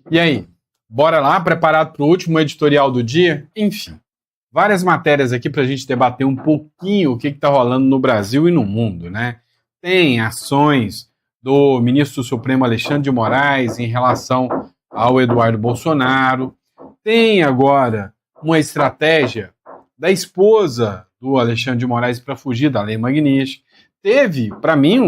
E aí, bora lá, preparado para o último editorial do dia? Enfim, várias matérias aqui para a gente debater um pouquinho o que está rolando no Brasil e no mundo, né? Tem ações do ministro do Supremo Alexandre de Moraes em relação ao Eduardo Bolsonaro. Tem agora uma estratégia da esposa do Alexandre de Moraes para fugir da Lei Magnitsky. Teve, para mim,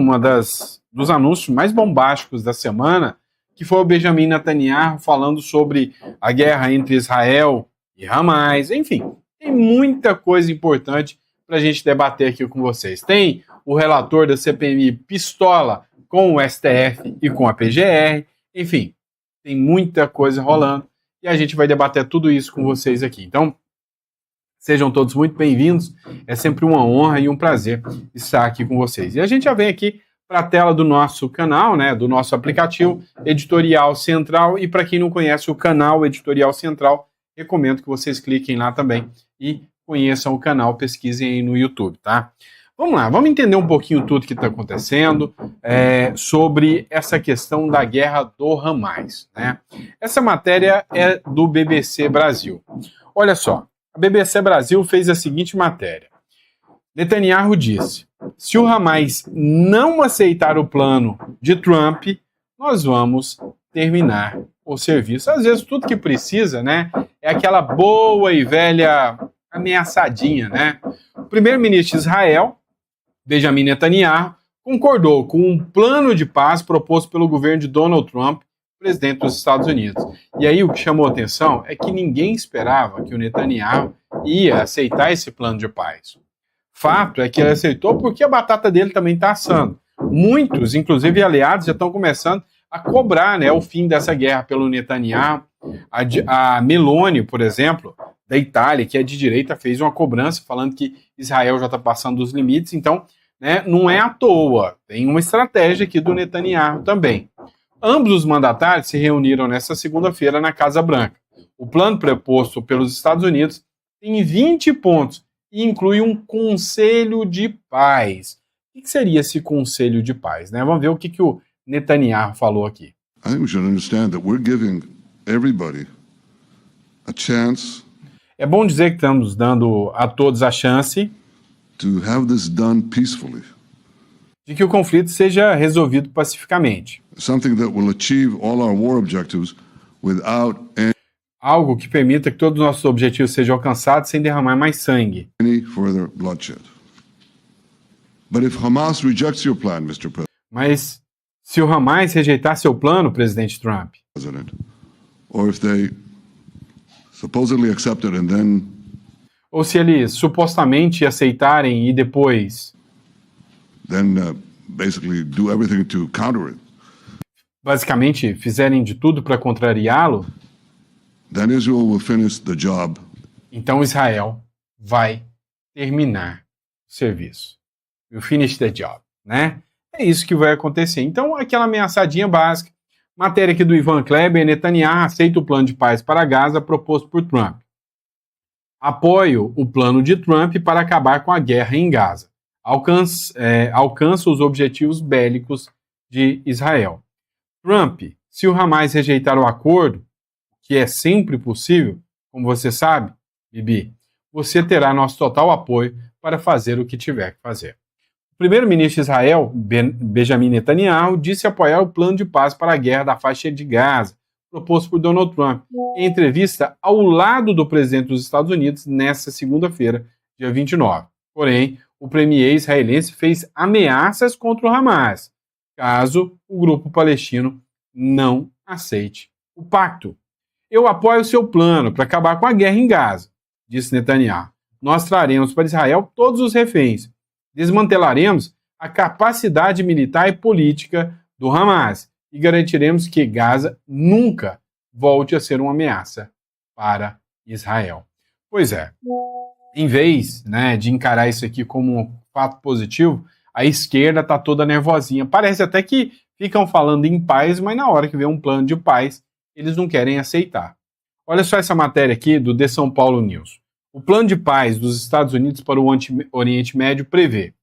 dos anúncios mais bombásticos da semana, que foi o Benjamin Netanyahu falando sobre a guerra entre Israel e Hamas. Enfim, tem muita coisa importante para a gente debater aqui com vocês. Tem o relator da CPMI pistola com o STF e com a PGR. Enfim, tem muita coisa rolando e a gente vai debater tudo isso com vocês aqui. Então, sejam todos muito bem-vindos. É sempre uma honra e um prazer estar aqui com vocês. E a gente já vem aqui para a tela do nosso canal, né, do nosso aplicativo Editorial Central. E para quem não conhece o canal Editorial Central, recomendo que vocês cliquem lá também e conheçam o canal, pesquisem aí no YouTube, tá? Vamos lá, vamos entender um pouquinho tudo que está acontecendo sobre essa questão da guerra do Hamas, né? Essa matéria é do BBC Brasil. Olha só, a BBC Brasil fez a seguinte matéria. Netanyahu disse: se o Hamas não aceitar o plano de Trump, nós vamos terminar o serviço. Às vezes tudo que precisa, né, é aquela boa e velha ameaçadinha, né? O primeiro-ministro de Israel, Benjamin Netanyahu, concordou com um plano de paz proposto pelo governo de Donald Trump, presidente dos Estados Unidos. E aí o que chamou a atenção é que ninguém esperava que o Netanyahu ia aceitar esse plano de paz. Fato é que ele aceitou porque a batata dele também está assando. Muitos, inclusive aliados, já estão começando a cobrar, né, o fim dessa guerra pelo Netanyahu. A Meloni, por exemplo, da Itália, que é de direita, fez uma cobrança falando que Israel já está passando dos limites. Então, né, não é à toa. Tem uma estratégia aqui do Netanyahu também. Ambos os mandatários se reuniram nesta segunda-feira na Casa Branca. O plano proposto pelos Estados Unidos tem 20 pontos e inclui um conselho de paz. O que seria esse conselho de paz, né? Vamos ver o que o Netanyahu falou aqui. I think we should understand that we're giving everybody a chance. É bom dizer que estamos dando a todos a chance to have this done peacefully. De que o conflito seja resolvido pacificamente. Something that will achieve all our war objectives without algo que permita que todos os nossos objetivos sejam alcançados sem derramar mais sangue. any further bloodshed. But if Hamas rejects your plan, Mr. Mas se o Hamas rejeitar seu plano, presidente Trump, President, or if they supposedly accept it and then ou se eles supostamente aceitarem e depois basically do everything to counter it, basicamente fizerem de tudo para contrariá-lo, then Israel will finish the job. Então Israel vai terminar o serviço. You finish the job, né? É isso que vai acontecer. Então, aquela ameaçadinha básica. Matéria aqui do Ivan Kleber: Netanyahu aceita o plano de paz para Gaza proposto por Trump. Apoio o plano de Trump para acabar com a guerra em Gaza. Alcança os objetivos bélicos de Israel. Trump, se o Hamas rejeitar o acordo, que é sempre possível, como você sabe, Bibi, você terá nosso total apoio para fazer o que tiver que fazer. O primeiro-ministro de Israel, Benjamin Netanyahu, disse apoiar o plano de paz para a guerra da faixa de Gaza, proposto por Donald Trump, em entrevista ao lado do presidente dos Estados Unidos nesta segunda-feira, dia 29. Porém, o premier israelense fez ameaças contra o Hamas, caso o grupo palestino não aceite o pacto. Eu apoio o seu plano para acabar com a guerra em Gaza, disse Netanyahu. Nós traremos para Israel todos os reféns. Desmantelaremos a capacidade militar e política do Hamas e garantiremos que Gaza nunca volte a ser uma ameaça para Israel. Pois é, em vez, né, de encarar isso aqui como um fato positivo, a esquerda está toda nervosinha. Parece até que ficam falando em paz, mas na hora que vem um plano de paz, eles não querem aceitar. Olha só essa matéria aqui do The São Paulo News. O plano de paz dos Estados Unidos para o Oriente Médio prevê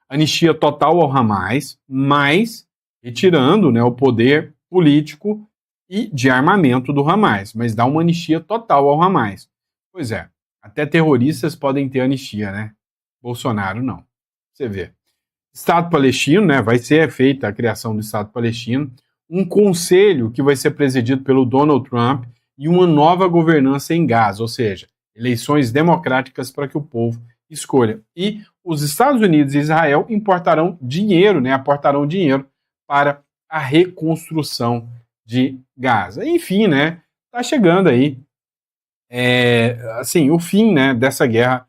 anistia total ao Hamas, mas retirando, né, o poder político e de armamento do Hamas, mas dá uma anistia total ao Hamas. Pois é, até terroristas podem ter anistia, né? Bolsonaro não. Você vê. Estado palestino, né? Vai ser feita a criação do Estado palestino, um conselho que vai ser presidido pelo Donald Trump e uma nova governança em Gaza, ou seja, eleições democráticas para que o povo escolha. E os Estados Unidos e Israel aportarão dinheiro para a reconstrução de Gaza. Enfim, né? Tá chegando aí, o fim, né, dessa guerra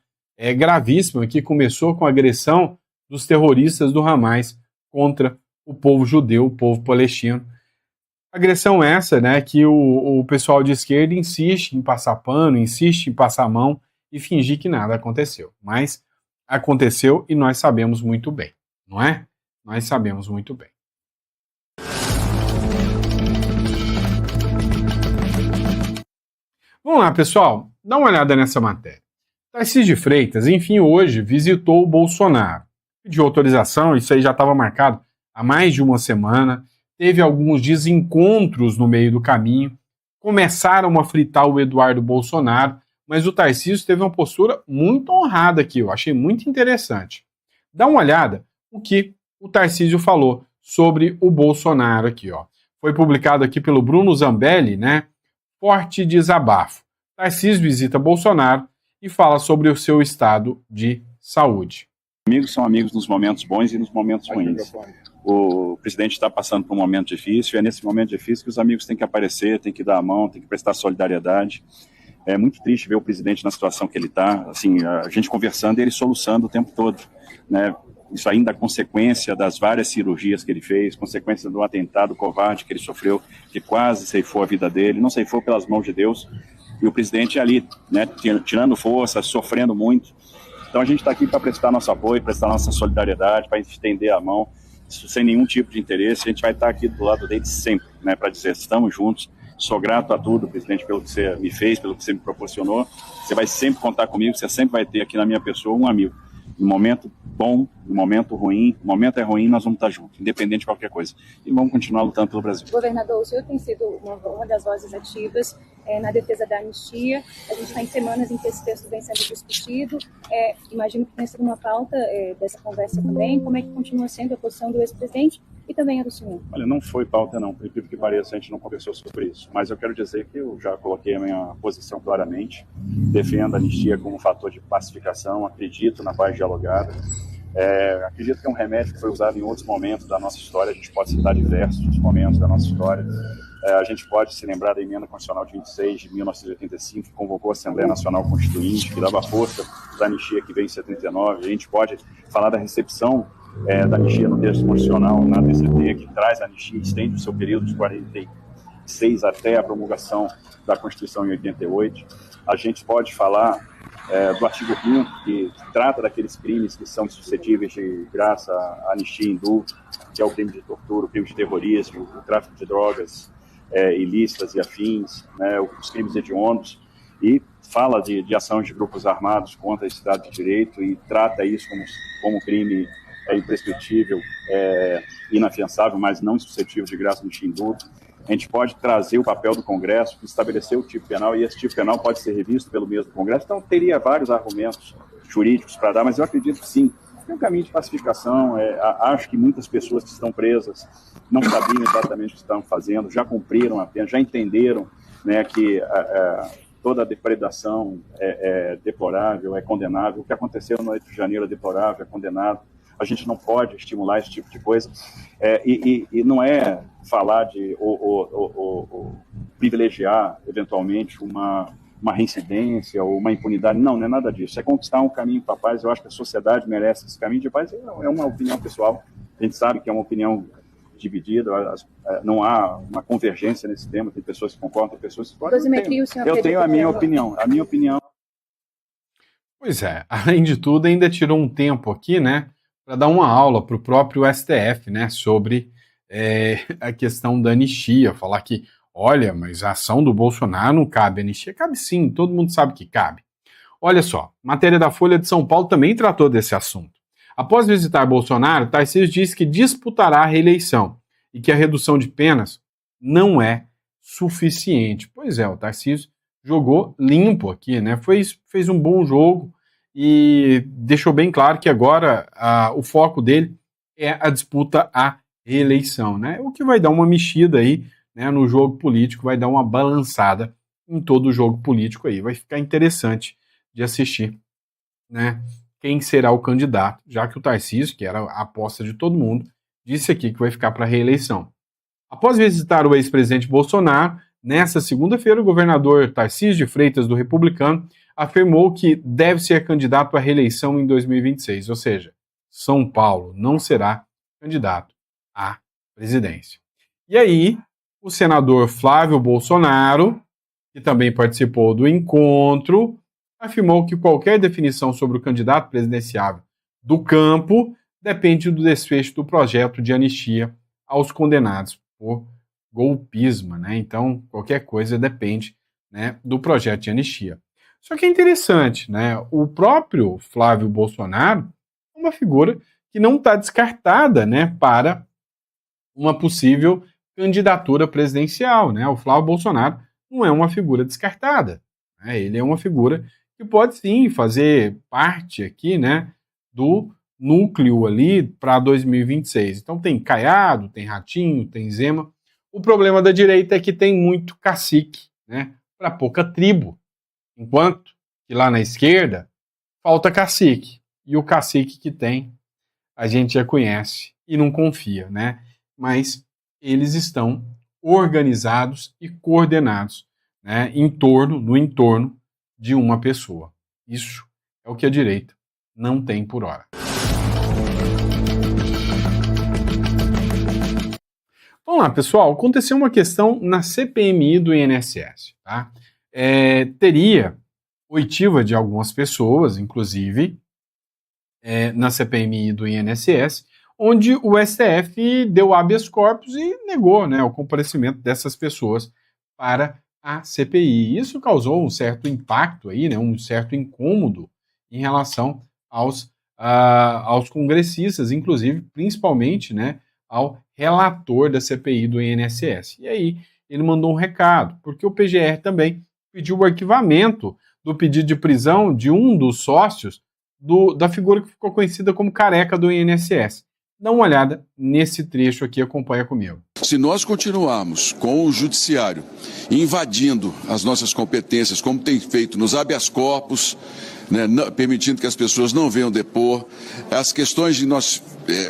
gravíssima que começou com a agressão dos terroristas do Hamas contra o povo judeu, o povo palestino. Agressão essa, né, que o pessoal de esquerda insiste em passar pano, insiste em passar a mão e fingir que nada aconteceu. Mas aconteceu e nós sabemos muito bem, não é? Nós sabemos muito bem. Vamos lá, pessoal, dá uma olhada nessa matéria. Tarcísio de Freitas, enfim, hoje visitou o Bolsonaro. Pediu autorização, isso aí já estava marcado há mais de uma semana. Teve alguns desencontros no meio do caminho. Começaram a fritar o Eduardo Bolsonaro, mas o Tarcísio teve uma postura muito honrada aqui, eu achei muito interessante. Dá uma olhada o que o Tarcísio falou sobre o Bolsonaro aqui, ó. Foi publicado aqui pelo Bruno Zambelli, né? Forte desabafo. Tarcísio visita Bolsonaro e fala sobre o seu estado de saúde. Amigos são amigos nos momentos bons e nos momentos ruins. O presidente está passando por um momento difícil, e é nesse momento difícil que os amigos têm que aparecer, têm que dar a mão, têm que prestar solidariedade. É muito triste ver o presidente na situação que ele está, assim, a gente conversando e ele soluçando o tempo todo, né? Isso ainda é consequência das várias cirurgias que ele fez, consequência do atentado covarde que ele sofreu, que quase ceifou a vida dele, não ceifou pelas mãos de Deus, e o presidente ali, né, tirando força, sofrendo muito. Então a gente está aqui para prestar nosso apoio, prestar nossa solidariedade, para estender a mão, sem nenhum tipo de interesse. A gente vai estar aqui do lado dele sempre, né, para dizer, estamos juntos, sou grato a tudo, presidente, pelo que você me fez, pelo que você me proporcionou. Você vai sempre contar comigo, você sempre vai ter aqui na minha pessoa um amigo. No momento bom, no momento ruim, o momento é ruim, nós vamos estar juntos, independente de qualquer coisa. E vamos continuar lutando pelo Brasil. Governador, o senhor tem sido uma das vozes ativas na defesa da anistia. A gente está em semanas em que esse texto vem sendo discutido. Imagino que tenha sido uma pauta dessa conversa também. Como é que continua sendo a posição do ex-presidente e também a do senhor? Olha, não foi pauta não, por incrível que pareça, a gente não conversou sobre isso. Mas eu quero dizer que eu já coloquei a minha posição claramente. Defendo a anistia como fator de pacificação, acredito na paz dialogada. Acredito que é um remédio que foi usado em outros momentos da nossa história. A gente pode citar diversos momentos da nossa história. A gente pode se lembrar da Emenda Constitucional de 26 de 1985, que convocou a Assembleia Nacional Constituinte, que dava força da anistia que veio em 79. A gente pode falar da recepção da anistia no texto constitucional, na DCT, que traz a anistia, estende o seu período de 46 até a promulgação da Constituição em 88. A gente pode falar do artigo 5º, que trata daqueles crimes que são suscetíveis de graça à anistia indulto, que é o crime de tortura, o crime de terrorismo, o tráfico de drogas ilícitas e afins, né, os crimes hediondos, e fala de ações de grupos armados contra esse Estado de Direito e trata isso como crime imprescritível, inafiançável, mas não suscetível de graça no indulto. A gente pode trazer o papel do Congresso, estabelecer o tipo penal, e esse tipo penal pode ser revisto pelo mesmo Congresso. Então, teria vários argumentos jurídicos para dar, mas eu acredito que sim, é um caminho de pacificação. Acho que muitas pessoas que estão presas não sabiam exatamente o que estavam fazendo, já cumpriram a pena, já entenderam, né, que toda a depredação é deplorável, é condenável. O que aconteceu no 8 de janeiro é deplorável, é condenado. A gente não pode estimular esse tipo de coisa. E não é falar de privilegiar, eventualmente, uma reincidência ou uma impunidade. Não é nada disso. É conquistar um caminho para a paz. Eu acho que a sociedade merece esse caminho de paz. É uma opinião pessoal. A gente sabe que é uma opinião dividida. Não há uma convergência nesse tema. Tem pessoas que concordam, tem pessoas que discordam. Eu tenho a minha opinião. A minha opinião. Pois é. Além de tudo, ainda tirou um tempo aqui, né, para dar uma aula para o próprio STF, né, sobre a questão da anistia, falar que, olha, mas a ação do Bolsonaro não cabe, a anistia cabe sim, todo mundo sabe que cabe. Olha só, matéria da Folha de São Paulo também tratou desse assunto. Após visitar Bolsonaro, Tarcísio disse que disputará a reeleição e que a redução de penas não é suficiente. Pois é, o Tarcísio jogou limpo aqui, né? Fez um bom jogo e deixou bem claro que agora o foco dele é a disputa à reeleição, né? O que vai dar uma mexida aí, né, no jogo político, vai dar uma balançada em todo o jogo político aí. Vai ficar interessante de assistir, né? Quem será o candidato, já que o Tarcísio, que era a aposta de todo mundo, disse aqui que vai ficar para a reeleição. Após visitar o ex-presidente Bolsonaro, nesta segunda-feira, o governador Tarcísio de Freitas, do Republicano, afirmou que deve ser candidato à reeleição em 2026, ou seja, São Paulo não será candidato à presidência. E aí, o senador Flávio Bolsonaro, que também participou do encontro, afirmou que qualquer definição sobre o candidato presidenciável do campo depende do desfecho do projeto de anistia aos condenados por golpismo, né? Então, qualquer coisa depende, né, do projeto de anistia. Só que é interessante, né? O próprio Flávio Bolsonaro é uma figura que não está descartada, né, para uma possível candidatura presidencial, né? O Flávio Bolsonaro não é uma figura descartada, né? Ele é uma figura que pode sim fazer parte aqui, né, do núcleo ali para 2026. Então tem Caiado, tem Ratinho, tem Zema. O problema da direita é que tem muito cacique, né, para pouca tribo. Enquanto que lá na esquerda falta cacique. E o cacique que tem, a gente já conhece e não confia, né? Mas eles estão organizados e coordenados, né, no entorno de uma pessoa. Isso é o que a direita não tem por hora. Vamos lá, pessoal. Aconteceu uma questão na CPMI do INSS. Tá? Teria oitiva de algumas pessoas, inclusive, na CPMI do INSS, onde o STF deu habeas corpus e negou, né, o comparecimento dessas pessoas para a CPI. Isso causou um certo impacto aí, né, um certo incômodo em relação aos congressistas, inclusive, principalmente, né, ao relator da CPI do INSS. E aí ele mandou um recado, porque o PGR também pediu o arquivamento do pedido de prisão de um dos sócios da figura que ficou conhecida como careca do INSS. Dá uma olhada nesse trecho aqui, acompanha comigo. Se nós continuarmos com o judiciário invadindo as nossas competências, como tem feito nos habeas corpus, né, permitindo que as pessoas não venham depor, as questões de nós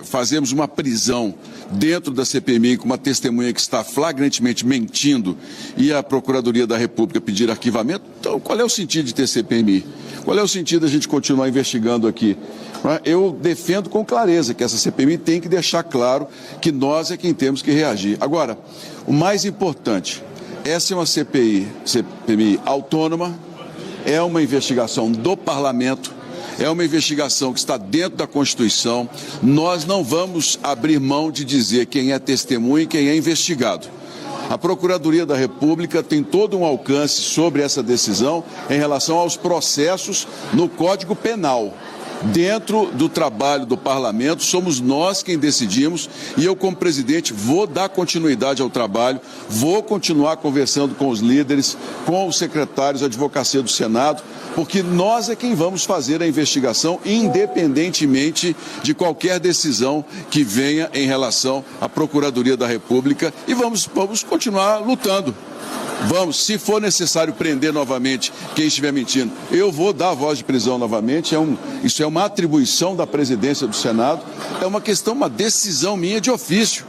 fazermos uma prisão dentro da CPMI com uma testemunha que está flagrantemente mentindo e a Procuradoria da República pedir arquivamento, então qual é o sentido de ter CPMI? Qual é o sentido da gente continuar investigando aqui? Eu defendo com clareza que essa CPMI tem que deixar claro que nós é quem temos que reagir. Agora, o mais importante, essa é uma CPMI autônoma, é uma investigação do Parlamento, é uma investigação que está dentro da Constituição. Nós não vamos abrir mão de dizer quem é testemunha e quem é investigado. A Procuradoria da República tem todo um alcance sobre essa decisão em relação aos processos no Código Penal. Dentro do trabalho do Parlamento, somos nós quem decidimos e eu, como presidente, vou dar continuidade ao trabalho, vou continuar conversando com os líderes, com os secretários de advocacia do Senado, porque nós é quem vamos fazer a investigação, independentemente de qualquer decisão que venha em relação à Procuradoria da República, e vamos continuar lutando. Vamos, se for necessário prender novamente quem estiver mentindo, eu vou dar a voz de prisão novamente. Isso é uma atribuição da presidência do Senado, é uma questão, uma decisão minha de ofício.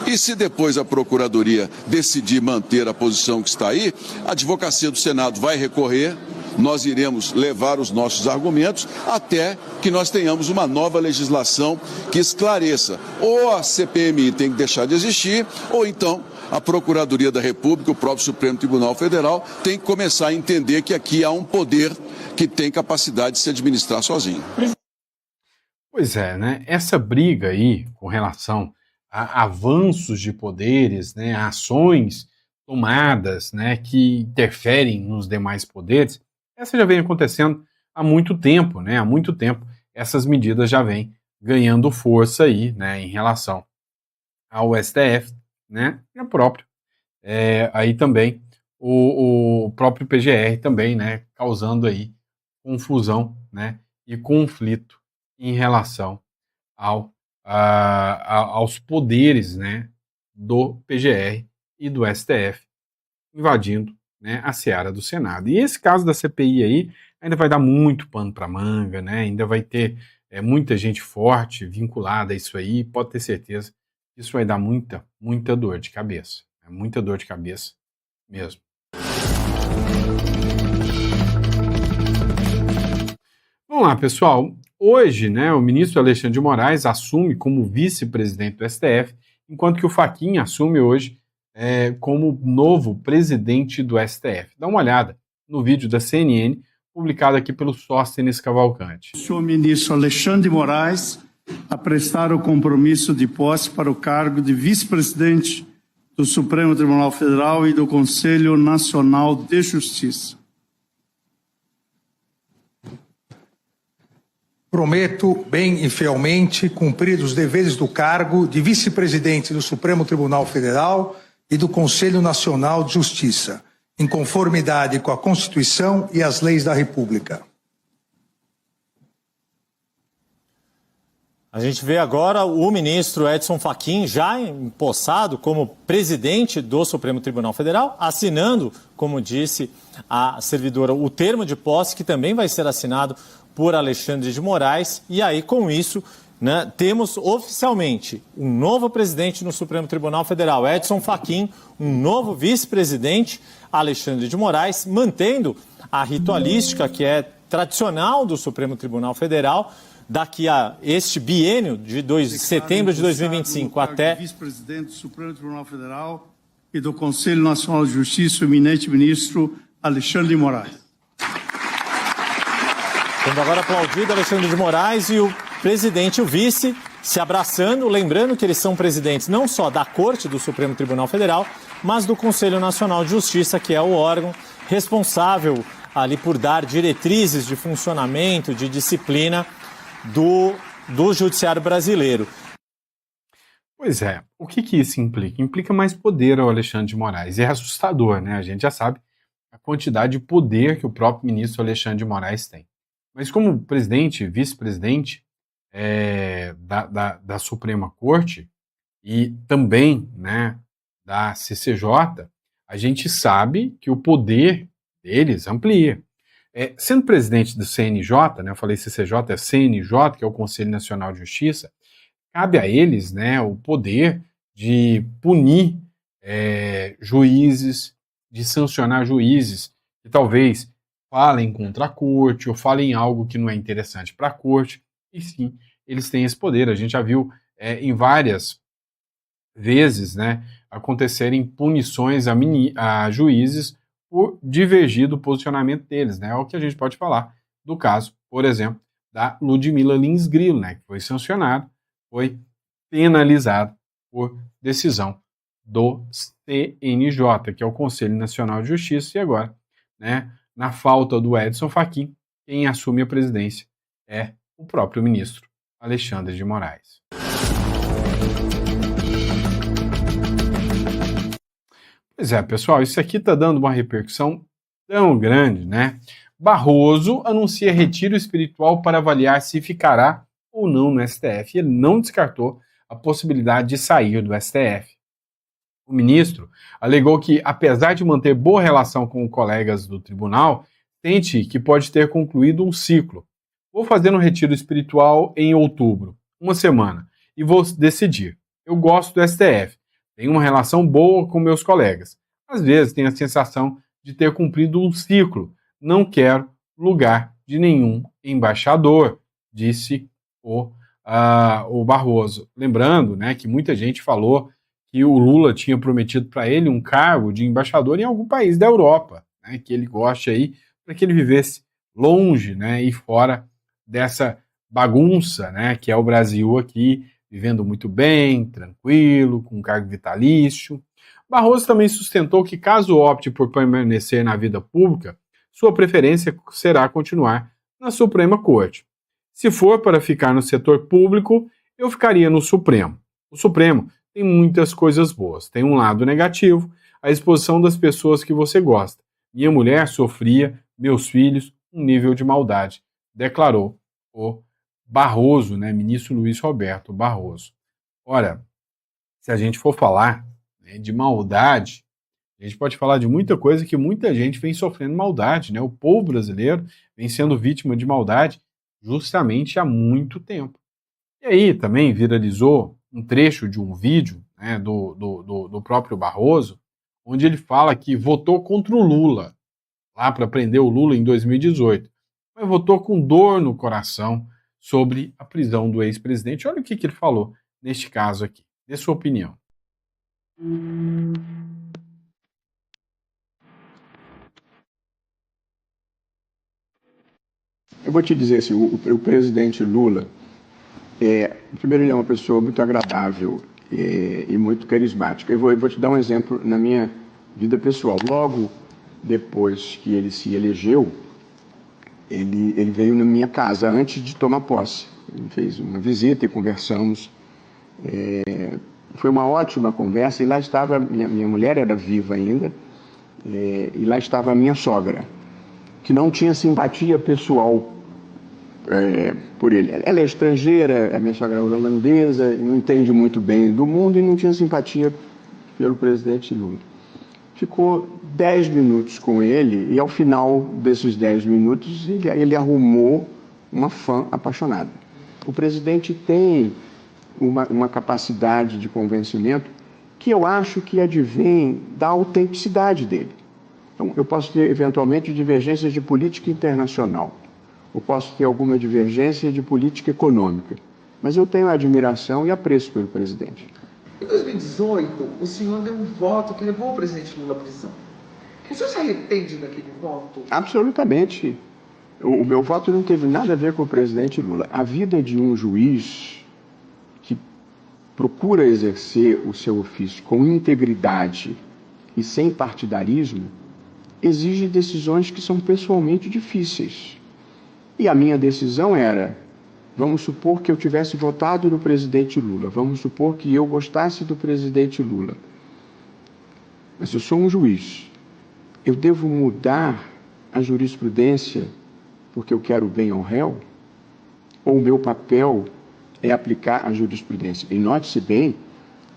E se depois a Procuradoria decidir manter a posição que está aí, a advocacia do Senado vai recorrer, nós iremos levar os nossos argumentos até que nós tenhamos uma nova legislação que esclareça. Ou a CPMI tem que deixar de existir, ou então a Procuradoria da República, o próprio Supremo Tribunal Federal, tem que começar a entender que aqui há um poder que tem capacidade de se administrar sozinho. Pois é, né? Essa briga aí com relação a avanços de poderes, né, ações tomadas, né, que interferem nos demais poderes, essa já vem acontecendo há muito tempo, né? Há muito tempo essas medidas já vêm ganhando força aí, né, em relação ao STF, né, e ao próprio aí também o próprio PGR também, né, causando aí confusão, né, e conflito em relação aos poderes, né, do PGR e do STF invadindo, né, a seara do Senado. E esse caso da CPI aí ainda vai dar muito pano para manga, né, ainda vai ter muita gente forte vinculada a isso aí, pode ter certeza que isso vai dar muita dor de cabeça, muita dor de cabeça mesmo. Vamos lá, pessoal. Hoje, né, o ministro Alexandre de Moraes assume como vice-presidente do STF, enquanto que o Fachin assume hoje como novo presidente do STF. Dá uma olhada no vídeo da CNN, publicado aqui pelo Sóstenes Cavalcante. O senhor ministro Alexandre de Moraes a prestar o compromisso de posse para o cargo de vice-presidente do Supremo Tribunal Federal e do Conselho Nacional de Justiça. Prometo, bem e fielmente, cumprir os deveres do cargo de vice-presidente do Supremo Tribunal Federal e do Conselho Nacional de Justiça, em conformidade com a Constituição e as leis da República. A gente vê agora o ministro Edson Fachin já empossado como presidente do Supremo Tribunal Federal, assinando, como disse a servidora, o termo de posse, que também vai ser assinado por Alexandre de Moraes. E aí, com isso, né, temos oficialmente um novo presidente no Supremo Tribunal Federal, Edson Fachin, um novo vice-presidente, Alexandre de Moraes, mantendo a ritualística que é tradicional do Supremo Tribunal Federal. Daqui a este biênio de setembro de 2025 até... Vice-presidente do Supremo Tribunal Federal e do Conselho Nacional de Justiça, o eminente ministro Alexandre de Moraes. Tendo agora aplaudido Alexandre de Moraes e o presidente e o vice se abraçando, lembrando que eles são presidentes não só da Corte do Supremo Tribunal Federal, mas do Conselho Nacional de Justiça, que é o órgão responsável ali por dar diretrizes de funcionamento, de disciplina do judiciário brasileiro. Pois é, o que isso implica? Implica mais poder ao Alexandre de Moraes. É assustador, né? A gente já sabe a quantidade de poder que o próprio ministro Alexandre de Moraes tem. Mas como presidente, vice-presidente da Suprema Corte e também, né, da CCJ, a gente sabe que o poder deles amplia. Sendo presidente do CNJ, né, eu falei CCJ, é CNJ, que é o Conselho Nacional de Justiça, cabe a eles, né, o poder de punir juízes, de sancionar juízes que talvez falem contra a corte ou falem algo que não é interessante para a corte, e sim, eles têm esse poder. A gente já viu em várias vezes, né, acontecerem punições a juízes por divergir do posicionamento deles, né? É o que a gente pode falar do caso, por exemplo, da Ludmila Lins Grillo, né, que foi sancionado, foi penalizado por decisão do CNJ, que é o Conselho Nacional de Justiça, e agora, né, na falta do Edson Fachin, quem assume a presidência é o próprio ministro Alexandre de Moraes. Pois é, pessoal, isso aqui está dando uma repercussão tão grande, né? Barroso anuncia retiro espiritual para avaliar se ficará ou não no STF. Ele não descartou a possibilidade de sair do STF. O ministro alegou que, apesar de manter boa relação com colegas do tribunal, sente que pode ter concluído um ciclo. Vou fazer um retiro espiritual em outubro, uma semana, e vou decidir. Eu gosto do STF. Tenho uma relação boa com meus colegas. Às vezes tenho a sensação de ter cumprido um ciclo. Não quero lugar de nenhum embaixador, disse o Barroso. Lembrando, né, que muita gente falou que o Lula tinha prometido para ele um cargo de embaixador em algum país da Europa, né, que ele goste aí, para que ele vivesse longe, né, e fora dessa bagunça, né, que é o Brasil aqui, vivendo muito bem, tranquilo, com um cargo vitalício. Barroso também sustentou que, caso opte por permanecer na vida pública, sua preferência será continuar na Suprema Corte. Se for para ficar no setor público, eu ficaria no Supremo. O Supremo tem muitas coisas boas. Tem um lado negativo, à exposição das pessoas que você gosta. Minha mulher sofria, meus filhos, um nível de maldade, declarou o Barroso, né, ministro Luiz Roberto Barroso. Ora, se a gente for falar, né, de maldade, a gente pode falar de muita coisa que muita gente vem sofrendo maldade, né? O povo brasileiro vem sendo vítima de maldade justamente há muito tempo. E aí também viralizou um trecho de um vídeo, né, do próprio Barroso, onde ele fala que votou contra o Lula, lá para prender o Lula em 2018, mas votou com dor no coração sobre a prisão do ex-presidente. Olha o que ele falou neste caso aqui. Dê sua opinião. Eu vou te dizer assim, o presidente Lula, primeiro ele é uma pessoa muito agradável e muito carismática. Eu vou te dar um exemplo na minha vida pessoal. Logo depois que ele se elegeu, ele veio na minha casa antes de tomar posse. Ele fez uma visita e conversamos. Foi uma ótima conversa e lá estava, minha mulher era viva ainda, e lá estava a minha sogra, que não tinha simpatia pessoal por ele. Ela é estrangeira, a minha sogra é holandesa, não entende muito bem do mundo e não tinha simpatia pelo presidente Lula. Ficou 10 minutos com ele e ao final desses 10 minutos ele arrumou uma fã apaixonada. O presidente tem uma capacidade de convencimento que eu acho que advém da autenticidade dele. Então, eu posso ter, eventualmente, divergências de política internacional. Eu posso ter alguma divergência de política econômica. Mas eu tenho admiração e apreço pelo presidente. Em 2018, o senhor deu um voto que levou o presidente Lula à prisão. O senhor se arrepende daquele voto? Absolutamente. O meu voto não teve nada a ver com o presidente Lula. A vida de um juiz que procura exercer o seu ofício com integridade e sem partidarismo exige decisões que são pessoalmente difíceis. E a minha decisão era, vamos supor que eu tivesse votado no presidente Lula, vamos supor que eu gostasse do presidente Lula. Mas eu sou um juiz. Eu devo mudar a jurisprudência porque eu quero o bem ao réu? Ou o meu papel é aplicar a jurisprudência? E note-se bem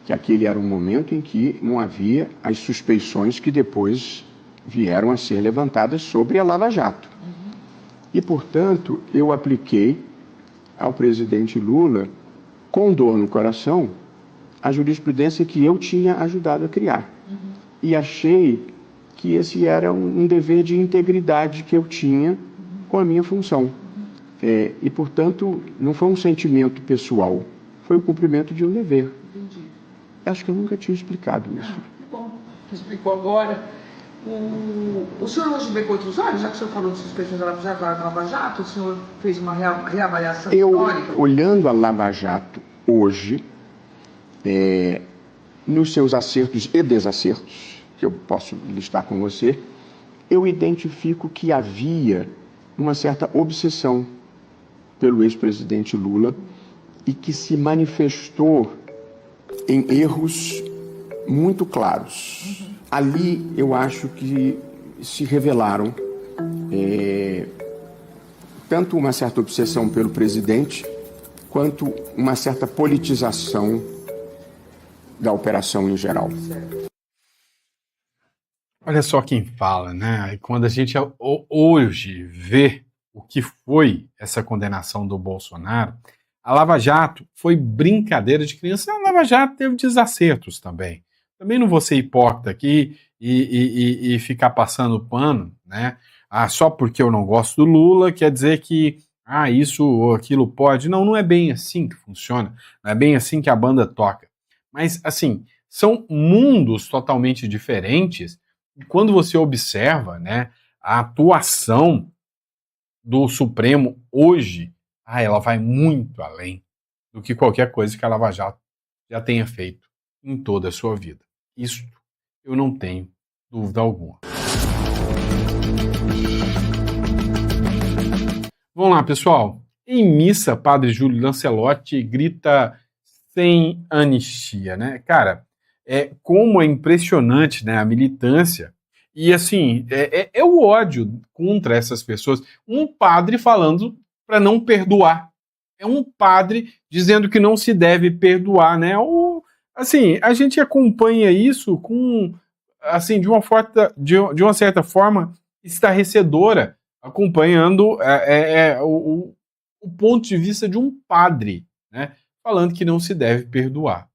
que aquele era um momento em que não havia as suspeições que depois vieram a ser levantadas sobre a Lava Jato. E, portanto, eu apliquei ao presidente Lula, com dor no coração, a jurisprudência que eu tinha ajudado a criar. E achei que esse era um dever de integridade que eu tinha com a minha função. E, portanto, não foi um sentimento pessoal, foi o cumprimento de um dever. Entendi. Acho que eu nunca tinha explicado isso. Bom, explicou agora. O senhor hoje vê com outros olhos, já que o senhor falou de suspeições da Lava Jato, o senhor fez uma reavaliação histórica? Olhando a Lava Jato hoje, nos seus acertos e desacertos, que eu posso listar com você, eu identifico que havia uma certa obsessão pelo ex-presidente Lula e que se manifestou em erros muito claros. Ali eu acho que se revelaram tanto uma certa obsessão pelo presidente quanto uma certa politização da operação em geral. Olha só quem fala, né? E quando a gente hoje vê o que foi essa condenação do Bolsonaro, a Lava Jato foi brincadeira de criança. A Lava Jato teve desacertos também. Também não vou ser hipócrita aqui e ficar passando pano, né? Só porque eu não gosto do Lula quer dizer que isso ou aquilo pode. Não, não é bem assim que funciona. Não é bem assim que a banda toca. Mas, assim, são mundos totalmente diferentes. E quando você observa, né, a atuação do Supremo hoje, ela vai muito além do que qualquer coisa que a Lava Jato já tenha feito em toda a sua vida. Isso eu não tenho dúvida alguma. Vamos lá, pessoal. Em missa, Padre Júlio Lancelotti grita sem anistia, né? Cara, como é impressionante, né, a militância. E, assim, é o ódio contra essas pessoas. Um padre falando para não perdoar. É um padre dizendo que não se deve perdoar, né? Assim, a gente acompanha isso com, assim, de uma certa forma estarrecedora, acompanhando o ponto de vista de um padre, né? Falando que não se deve perdoar.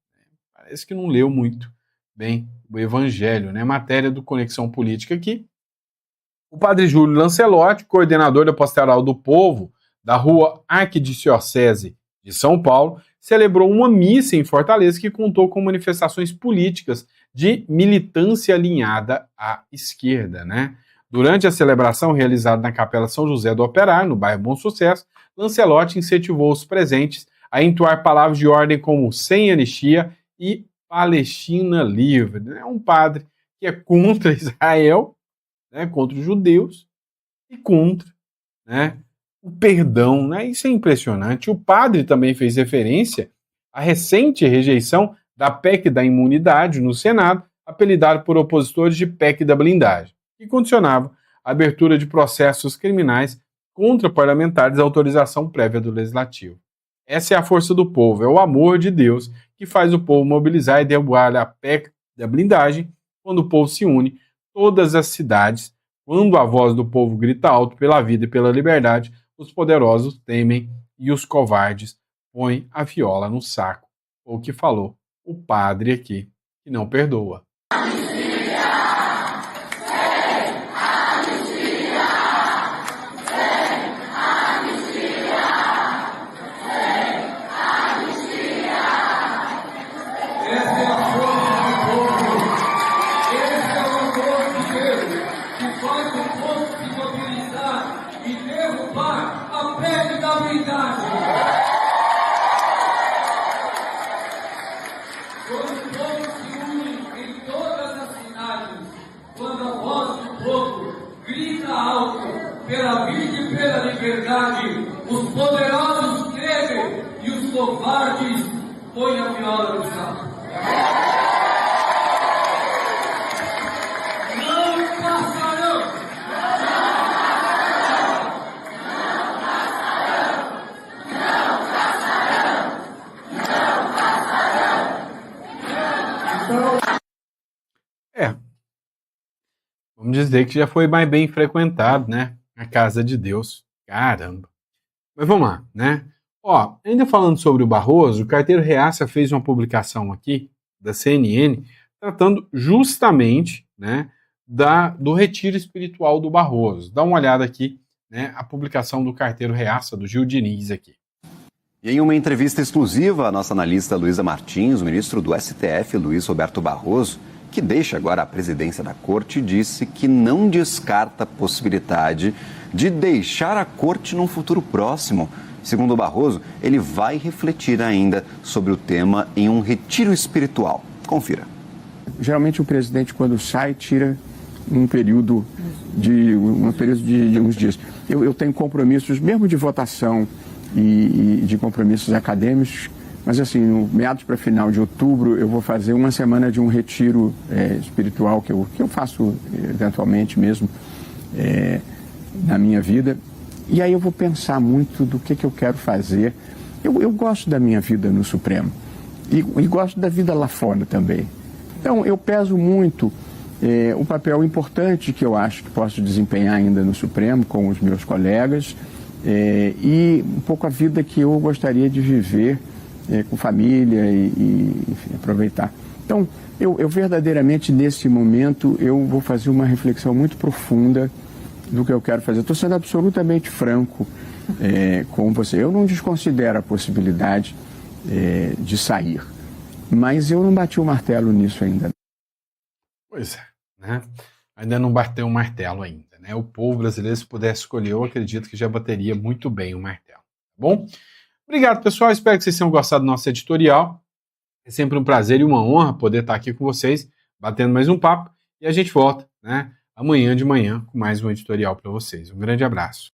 Parece que não leu muito bem o Evangelho, né? Matéria do Conexão Política aqui. O padre Júlio Lancelotti, coordenador da Pastoral do Povo da Rua Arquidiocese de São Paulo, celebrou uma missa em Fortaleza que contou com manifestações políticas de militância alinhada à esquerda, né? Durante a celebração realizada na Capela São José do Operário, no bairro Bom Sucesso, Lancelotti incentivou os presentes a entoar palavras de ordem como sem anistia e Palestina livre. É um padre que é contra Israel, né, contra os judeus e contra, né, o perdão. Né? Isso é impressionante. O padre também fez referência à recente rejeição da PEC da imunidade no Senado, apelidado por opositores de PEC da blindagem, que condicionava a abertura de processos criminais contra parlamentares à autorização prévia do Legislativo. Essa é a força do povo, é o amor de Deus que faz o povo mobilizar e derrubar a PEC da blindagem. Quando o povo se une, todas as cidades, quando a voz do povo grita alto pela vida e pela liberdade, os poderosos temem e os covardes põem a viola no saco. Foi o que falou o padre aqui, que não perdoa. Pela vida e pela liberdade, os poderosos tremem e os covardes põem a viola no saco. Não passarão! Vamos dizer que já foi mais bem frequentado, né? A casa de Deus. Caramba. Mas vamos lá, né? Ó, ainda falando sobre o Barroso, o Carteiro Reaça fez uma publicação aqui, da CNN, tratando justamente, né, do retiro espiritual do Barroso. Dá uma olhada aqui, né, a publicação do Carteiro Reaça, do Gil Diniz aqui. E em uma entrevista exclusiva, a nossa analista Luísa Martins, o ministro do STF, Luiz Roberto Barroso, que deixa agora a presidência da corte, disse que não descarta a possibilidade de deixar a corte num futuro próximo. Segundo Barroso, ele vai refletir ainda sobre o tema em um retiro espiritual. Confira. Geralmente o presidente, quando sai, tira um período de uns dias. Eu tenho compromissos, mesmo de votação e de compromissos acadêmicos, mas assim, no meados para final de outubro, eu vou fazer uma semana de um retiro espiritual que eu faço eventualmente mesmo na minha vida. E aí eu vou pensar muito do que eu quero fazer. Eu gosto da minha vida no Supremo e gosto da vida lá fora também. Então eu peso muito o papel importante que eu acho que posso desempenhar ainda no Supremo com os meus colegas e um pouco a vida que eu gostaria de viver com família e enfim, aproveitar. Então, eu verdadeiramente, nesse momento, eu vou fazer uma reflexão muito profunda do que eu quero fazer. Estou sendo absolutamente franco com você. Eu não desconsidero a possibilidade de sair, mas eu não bati o martelo nisso ainda. Pois é, né? Ainda não bateu o martelo ainda, né? O povo brasileiro, se pudesse escolher, eu acredito que já bateria muito bem o martelo, tá bom? Obrigado, pessoal. Espero que vocês tenham gostado do nosso editorial. É sempre um prazer e uma honra poder estar aqui com vocês, batendo mais um papo. E a gente volta, né, amanhã de manhã com mais um editorial para vocês. Um grande abraço.